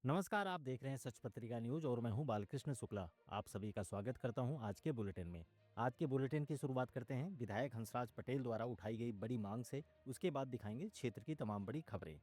नमस्कार, आप देख रहे हैं सच पत्रिका न्यूज और मैं हूं बालकृष्ण शुक्ला। आप सभी का स्वागत करता हूं आज के बुलेटिन में। आज के बुलेटिन की शुरुआत करते हैं विधायक हंसराज पटेल द्वारा उठाई गई बड़ी मांग से। उसके बाद दिखाएंगे क्षेत्र की तमाम बड़ी खबरें।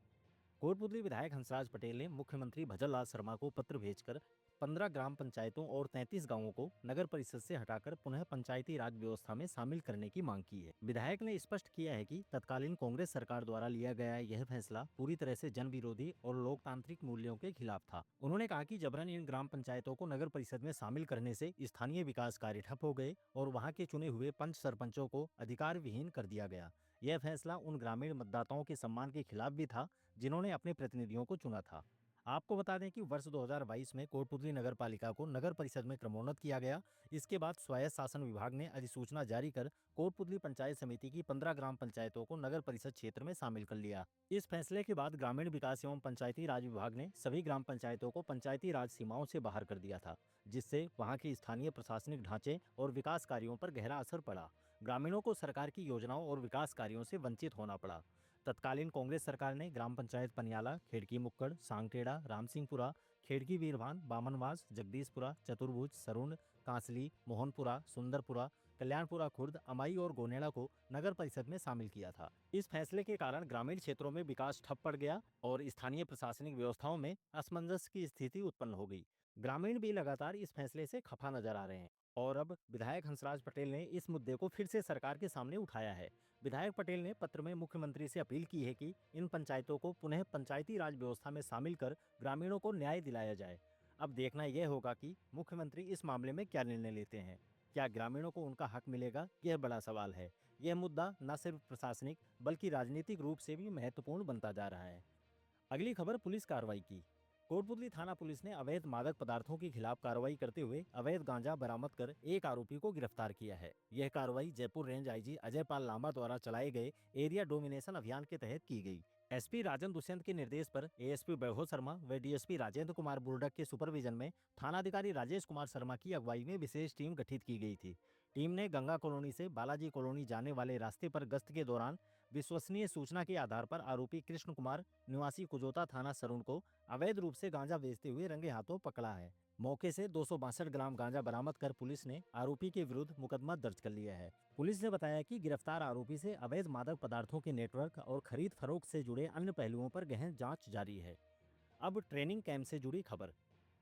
कोटपुतली विधायक हंसराज पटेल ने मुख्यमंत्री भजनलाल शर्मा को पत्र भेजकर 15 ग्राम पंचायतों और 33 गांवों को नगर परिषद से हटाकर पुनः पंचायती राज व्यवस्था में शामिल करने की मांग की है। विधायक ने स्पष्ट किया है कि तत्कालीन कांग्रेस सरकार द्वारा लिया गया यह फैसला पूरी तरह से जन विरोधी और लोकतांत्रिक मूल्यों के खिलाफ था। उन्होंने कहा कि जबरन इन ग्राम पंचायतों को नगर परिषद में शामिल करने से स्थानीय विकास कार्य ठप हो गए और वहां के चुने हुए पंच सरपंचों को अधिकार विहीन कर दिया गया। यह फैसला उन ग्रामीण मतदाताओं के सम्मान के खिलाफ भी था जिन्होंने अपने प्रतिनिधियों को चुना था। आपको बता दें कि वर्ष 2022 में कोटपुतली नगर पालिका को नगर परिषद में क्रमोन्नत किया गया। इसके बाद स्वायत्त शासन विभाग ने अधिसूचना जारी कर कोटपुतली पंचायत समिति की 15 ग्राम पंचायतों को नगर परिषद क्षेत्र में शामिल कर लिया। इस फैसले के बाद ग्रामीण विकास एवं पंचायती राज विभाग ने सभी ग्राम पंचायतों को पंचायती राज सीमाओं से बाहर कर दिया था, जिससे वहां के स्थानीय प्रशासनिक ढांचे और विकास कार्यों पर गहरा असर पड़ा। ग्रामीणों को सरकार की योजनाओं और विकास कार्यों से वंचित होना पड़ा। तत्कालीन कांग्रेस सरकार ने ग्राम पंचायत पनियाला, खेड़की मुक्कड़, सांगटेड़ा, रामसिंहपुरा, खेड़की वीरभान, बामनवास, जगदीशपुरा, चतुर्भुज, सरुण, कांसली, मोहनपुरा, सुंदरपुरा, कल्याणपुरा खुर्द, अमाई और गोनेड़ा को नगर परिषद में शामिल किया था। इस फैसले के कारण ग्रामीण क्षेत्रों में विकास ठप पड़ गया और स्थानीय प्रशासनिक व्यवस्थाओं में असमंजस की स्थिति उत्पन्न हो गई। ग्रामीण भी लगातार इस फैसले से खफा नजर आ रहे हैं और अब विधायक हंसराज पटेल ने इस मुद्दे को फिर से सरकार के सामने उठाया है। विधायक पटेल ने पत्र में मुख्यमंत्री से अपील की है कि इन पंचायतों को पुनः पंचायती राज व्यवस्था में शामिल कर ग्रामीणों को न्याय दिलाया जाए। अब देखना यह होगा कि मुख्यमंत्री इस मामले में क्या निर्णय लेते हैं। क्या ग्रामीणों को उनका हक मिलेगा, यह बड़ा सवाल है। यह मुद्दा न सिर्फ प्रशासनिक बल्कि राजनीतिक रूप से भी महत्वपूर्ण बनता जा रहा है। अगली खबर पुलिस कार्रवाई की। कोटपुतली थाना पुलिस ने अवैध मादक पदार्थों के खिलाफ कार्रवाई करते हुए अवैध गांजा बरामद कर एक आरोपी को गिरफ्तार किया है। यह कार्रवाई जयपुर रेंज आईजी अजय पाल लांबा द्वारा चलाए गए एरिया डोमिनेशन अभियान के तहत की गई। एसपी राजन दुष्यंत के निर्देश पर एएसपी वैभव शर्मा व डीएसपी राजेंद्र कुमार बुर्डक के सुपरविजन में थानाधिकारी राजेश कुमार शर्मा की अगुवाई में विशेष टीम गठित की गई थी। टीम ने गंगा कॉलोनी से बालाजी कॉलोनी जाने वाले रास्ते पर गश्त के दौरान विश्वसनीय सूचना के आधार पर आरोपी कृष्ण कुमार निवासी कुजोता थाना सरुण को अवैध रूप से गांजा बेचते हुए रंगे हाथों पकड़ा है। मौके से 262 ग्राम गांजा बरामद कर पुलिस ने आरोपी के विरुद्ध मुकदमा दर्ज कर लिया है। पुलिस ने बताया कि गिरफ्तार आरोपी से अवैध मादक पदार्थों के नेटवर्क और खरीद फरोख्त से जुड़े अन्य पहलुओं पर गहन जांच जारी है। अब ट्रेनिंग कैंप से जुड़ी खबर।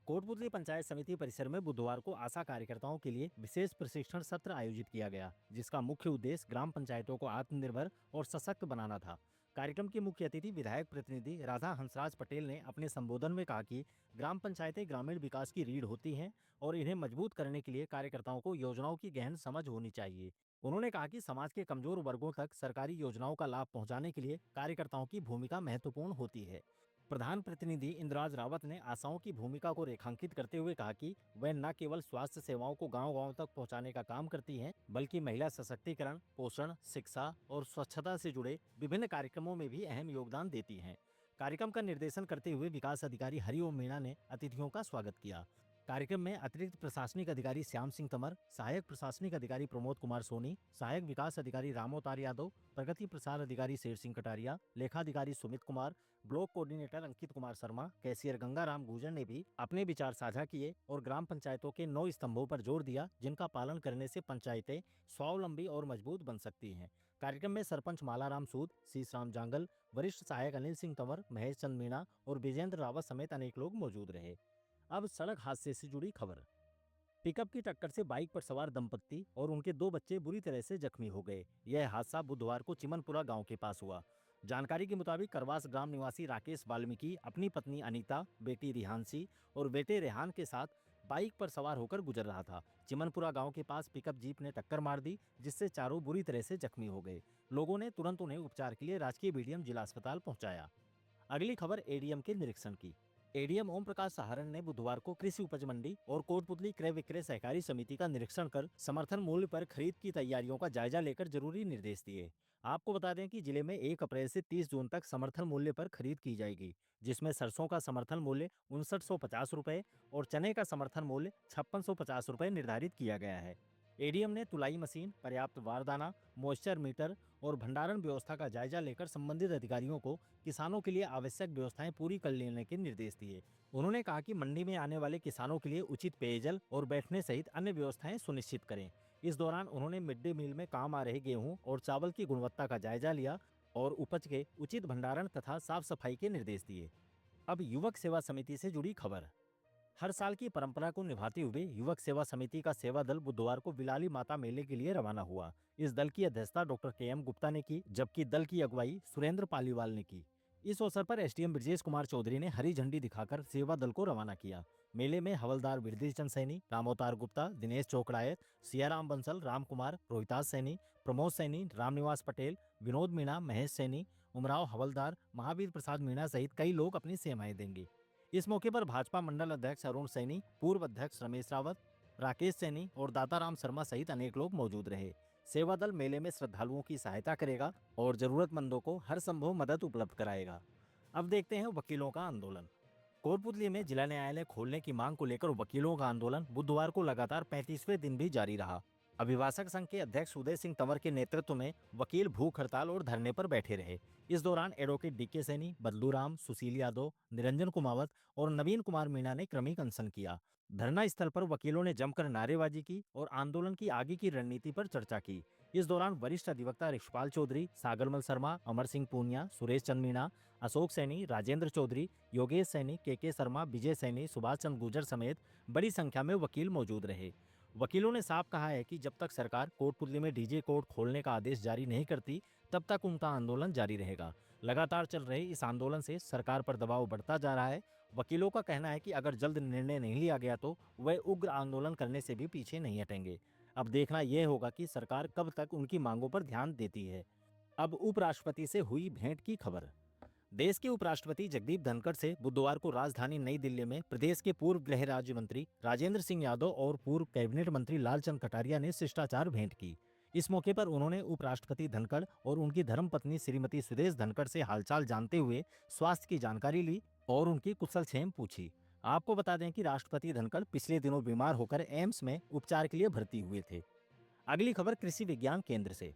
कोटपुतली पंचायत समिति परिसर में बुधवार को आशा कार्यकर्ताओं के लिए विशेष प्रशिक्षण सत्र आयोजित किया गया, जिसका मुख्य उद्देश्य ग्राम पंचायतों को आत्मनिर्भर और सशक्त बनाना था। कार्यक्रम के मुख्य अतिथि विधायक प्रतिनिधि राधा हंसराज पटेल ने अपने संबोधन में कहा कि ग्राम पंचायतें ग्रामीण विकास की रीढ़ होती हैं और इन्हें मजबूत करने के लिए कार्यकर्ताओं को योजनाओं की गहन समझ होनी चाहिए। उन्होंने कहा कि समाज के कमजोर वर्गों तक सरकारी योजनाओं का लाभ पहुंचाने के लिए कार्यकर्ताओं की भूमिका महत्वपूर्ण होती है। प्रधान प्रतिनिधि इंद्राज रावत ने आशाओं की भूमिका को रेखांकित करते हुए कहा कि वह न केवल स्वास्थ्य सेवाओं को गांव-गांव तक पहुंचाने का काम करती हैं, बल्कि महिला सशक्तिकरण, पोषण, शिक्षा और स्वच्छता से जुड़े विभिन्न कार्यक्रमों में भी अहम योगदान देती हैं। कार्यक्रम का निर्देशन करते हुए विकास अधिकारी हरिओम मीणा ने अतिथियों का स्वागत किया। कार्यक्रम में अतिरिक्त प्रशासनिक अधिकारी श्याम सिंह तंवर, सहायक प्रशासनिक अधिकारी प्रमोद कुमार सोनी, सहायक विकास अधिकारी रामोतार यादव, प्रगति प्रसार अधिकारी Sher Singh Kataria, लेखाधिकारी Sumit Kumar, block coordinator Ankit Kumar Sharma, cashier Gangaram गुजर ने भी अपने विचार साझा किए और ग्राम पंचायतों के 9 स्तंभों पर जोर दिया, जिनका पालन करने से पंचायतें स्वावलंबी और मजबूत बन सकती हैं। कार्यक्रम में सरपंच मालाराम सूद, शीशराम जांगल, वरिष्ठ सहायक अनिल सिंह तंवर, महेश चंद मीणा और विजेंद्र रावत समेत अनेक लोग मौजूद रहे। अब सड़क हादसे से जुड़ी खबर। पिकअप की टक्कर से बाइक पर सवार दंपत्ति और उनके 2 बच्चे बुरी तरह से जख्मी हो गए। यह हादसा बुधवार को चिमनपुरा गांव के पास हुआ। जानकारी के मुताबिक करवास ग्राम निवासी राकेश वाल्मीकि अपनी पत्नी अनीता, बेटी रिहांशी और बेटे रेहान के साथ बाइक पर सवार होकर गुजर रहा था। चिमनपुरा गांव के पास पिकअप जीप ने टक्कर मार दी, जिससे चारों बुरी तरह से जख्मी हो गए। लोगों ने तुरंत उन्हें उपचार के लिए राजकीय बीडीएम जिला अस्पताल पहुंचाया। अगली खबर एडीएम के निरीक्षण की। एडीएम ओम प्रकाश सहारण ने बुधवार को कृषि उपज मंडी और कोटपुतली क्रय विक्रय सहकारी समिति का निरीक्षण कर समर्थन मूल्य पर खरीद की तैयारियों का जायजा लेकर जरूरी निर्देश दिए। आपको बता दें कि जिले में 1 अप्रैल से 30 जून तक समर्थन मूल्य पर खरीद की जाएगी, जिसमें सरसों का समर्थन मूल्य 5950 रुपए और चने का समर्थन मूल्य 5650 रुपए निर्धारित किया गया है। एडीएम ने तुलाई मशीन, पर्याप्त बारदाना, मॉइस्चर मीटर और भंडारण व्यवस्था का जायजा लेकर संबंधित अधिकारियों को किसानों के लिए आवश्यक व्यवस्थाएं पूरी कर लेने के निर्देश दिए। उन्होंने कहा कि मंडी में आने वाले किसानों के लिए उचित पेयजल और बैठने सहित अन्य व्यवस्थाएं सुनिश्चित करें। इस दौरान उन्होंने मिड डे मील में काम आ रहे गेहूं और चावल की गुणवत्ता का जायजा लिया और उपज के उचित भंडारण तथा साफ सफाई के निर्देश दिए। अब युवक सेवा समिति से जुड़ी खबर। हर साल की परंपरा को निभाते हुए युवक सेवा समिति का सेवा दल बुधवार को बिलाली माता मेले के लिए रवाना हुआ। इस दल की अध्यक्षता डॉक्टर के.एम. गुप्ता ने की, जबकि दल की अगुवाई सुरेंद्र पालीवाल ने की। इस अवसर पर एसडीएम ब्रजेश कुमार चौधरी ने हरी झंडी दिखाकर सेवा दल को रवाना किया। मेले में हवलदार बिरदेश चंद सैनी, रामोतार गुप्ता, दिनेश चौकड़ायत, सियाराम बंसल, राम कुमार, रोहिताज सैनी, प्रमोद सैनी, रामनिवास पटेल, विनोद मीणा, महेश सैनी, उमराव हवलदार, महावीर प्रसाद मीणा सहित कई लोग अपनी सेवाएं देंगे। इस मौके पर भाजपा मंडल अध्यक्ष अरुण सैनी, पूर्व अध्यक्ष रमेश रावत, राकेश सैनी और दाताराम शर्मा सहित अनेक लोग मौजूद रहे। सेवा दल मेले में श्रद्धालुओं की सहायता करेगा और जरूरतमंदों को हर संभव मदद उपलब्ध कराएगा। अब देखते हैं वकीलों का आंदोलन। कोटपुतली में जिला न्यायालय खोलने की मांग को लेकर वकीलों का आंदोलन बुधवार को लगातार 35वें दिन भी जारी रहा। अभिभाषक संघ के अध्यक्ष उदय सिंह तंवर के नेतृत्व में वकील भूख हड़ताल और धरने पर बैठे रहे। इस दौरान एडवोकेट डीके सैनी, बदलू राम, सुशील यादव, निरंजन कुमावत और नवीन कुमार मीणा ने क्रमिक अनशन किया। धरना स्थल पर वकीलों ने जमकर नारेबाजी की और आंदोलन की आगे की रणनीति पर चर्चा की। इस दौरान वरिष्ठ अधिवक्ता ऋषपाल चौधरी, सागरमल शर्मा, अमर सिंह पूनिया, सुरेश चंद मीणा, अशोक सैनी, राजेंद्र चौधरी, योगेश सैनी, के शर्मा, विजय सैनी, सुभाष चंद्र गुर्जर समेत बड़ी संख्या में वकील मौजूद रहे। वकीलों ने साफ कहा है कि जब तक सरकार कोटपुतली में डीजे कोर्ट खोलने का आदेश जारी नहीं करती, तब तक उनका आंदोलन जारी रहेगा। लगातार चल रहे इस आंदोलन से सरकार पर दबाव बढ़ता जा रहा है। वकीलों का कहना है कि अगर जल्द निर्णय नहीं लिया गया तो वह उग्र आंदोलन करने से भी पीछे नहीं हटेंगे। अब देखना यह होगा कि सरकार कब तक उनकी मांगों पर ध्यान देती है। अब उपराष्ट्रपति से हुई भेंट की खबर। देश के उपराष्ट्रपति जगदीप धनखड़ से बुधवार को राजधानी नई दिल्ली में प्रदेश के पूर्व गृह राज्य मंत्री राजेंद्र सिंह यादव और पूर्व कैबिनेट मंत्री लालचंद कटारिया ने शिष्टाचार भेंट की। इस मौके पर उन्होंने उपराष्ट्रपति धनखड़ और उनकी धर्मपत्नी श्रीमती सुदेश धनखड़ से हालचाल जानते हुए स्वास्थ्य की जानकारी ली और उनकी कुशलक्षेम पूछी। आपको बता दें कि राष्ट्रपति धनखड़ पिछले दिनों बीमार होकर एम्स में उपचार के लिए भर्ती हुए थे। अगली खबर कृषि विज्ञान केंद्र से।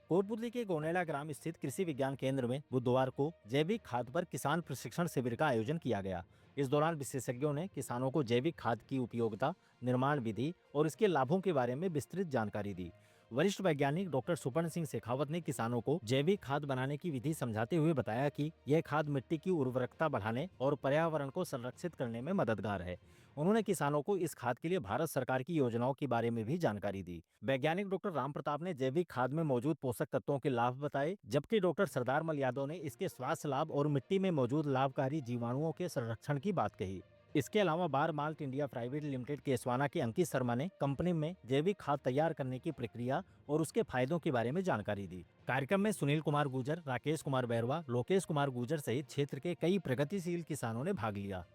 कोटपुतली के गोनेला ग्राम स्थित कृषि विज्ञान केंद्र में बुधवार को जैविक खाद पर किसान प्रशिक्षण शिविर का आयोजन किया गया। इस दौरान विशेषज्ञों ने किसानों को जैविक खाद की उपयोगिता, निर्माण विधि और इसके लाभों के बारे में विस्तृत जानकारी दी। वरिष्ठ वैज्ञानिक डॉक्टर सुपर्ण सिंह शेखावत ने किसानों को जैविक खाद बनाने की विधि समझाते हुए बताया कि यह खाद मिट्टी की उर्वरकता बढ़ाने और पर्यावरण को संरक्षित करने में मददगार है। उन्होंने किसानों को इस खाद के लिए भारत सरकार की योजनाओं के बारे में भी जानकारी दी। वैज्ञानिक डॉक्टर राम प्रताप ने जैविक खाद में मौजूद पोषक तत्वों के लाभ बताए, जबकि डॉक्टर सरदार मल यादव ने इसके स्वास्थ्य लाभ और मिट्टी में मौजूद लाभकारी जीवाणुओं के संरक्षण की बात कही। इसके अलावा बार माल्ट इंडिया प्राइवेट लिमिटेड के स्वाना के अंकित शर्मा ने कंपनी में जैविक खाद तैयार करने की प्रक्रिया और उसके फायदों के बारे में जानकारी दी। कार्यक्रम में सुनील कुमार गुर्जर, राकेश कुमार बैरवा, लोकेश कुमार गुर्जर सहित क्षेत्र के कई प्रगतिशील किसानों ने भाग लिया।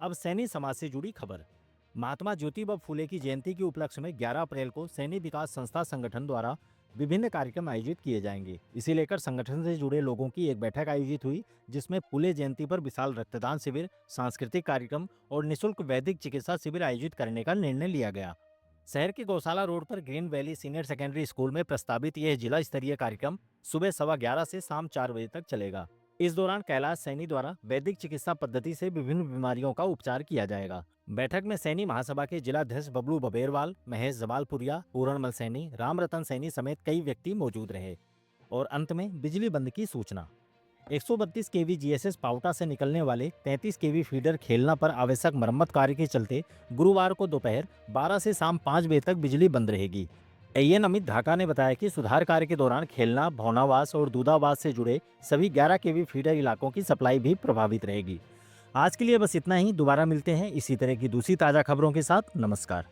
अब सैनी समाज से जुड़ी खबर। महात्मा ज्योतिबा फूले की जयंती के उपलक्ष्य में 11 अप्रैल को सैनी विकास संस्था संगठन द्वारा विभिन्न कार्यक्रम आयोजित किए जाएंगे। इसी लेकर संगठन से जुड़े लोगों की एक बैठक आयोजित हुई, जिसमें फूले जयंती पर विशाल रक्तदान शिविर, सांस्कृतिक कार्यक्रम और निःशुल्क वैदिक चिकित्सा शिविर आयोजित करने का निर्णय लिया गया। शहर के गौशाला रोड पर green valley senior secondary school में प्रस्तावित यह जिला स्तरीय कार्यक्रम सुबह 11:15 से शाम 4 बजे तक चलेगा। इस दौरान कैलाश सैनी द्वारा वैदिक चिकित्सा पद्धति से विभिन्न बीमारियों का उपचार किया जाएगा। बैठक में सैनी महासभा के जिलाध्यक्ष बबलू बबेरवाल, महेश जबालपुरिया, पूरणमल सैनी, राम रतन सैनी समेत कई व्यक्ति मौजूद रहे। और अंत में बिजली बंद की सूचना। 132 केवी जीएसएस पाउटा से निकलने वाले 33 केवी फीडर खेलना पर आवश्यक मरम्मत कार्य के चलते गुरुवार को दोपहर 12 से शाम 5 बजे तक बिजली बंद रहेगी। एएन अमित ढाका ने बताया कि सुधार कार्य के दौरान खेलना, भौनावास और दूधावास से जुड़े सभी 11 केवी फीडर इलाकों की सप्लाई भी प्रभावित रहेगी। आज के लिए बस इतना ही। दोबारा मिलते हैं इसी तरह की दूसरी ताजा खबरों के साथ। नमस्कार।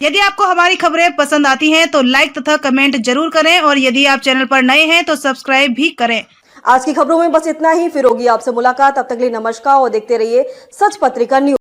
यदि आपको हमारी खबरें पसंद आती हैं तो लाइक तथा कमेंट जरूर करें और यदि आप चैनल पर नए हैं तो सब्सक्राइब भी करें। आज की खबरों में बस इतना ही। फिर होगी आपसे मुलाकात। तब तक के लिए नमस्कार और देखते रहिए सच पत्रिका न्यूज।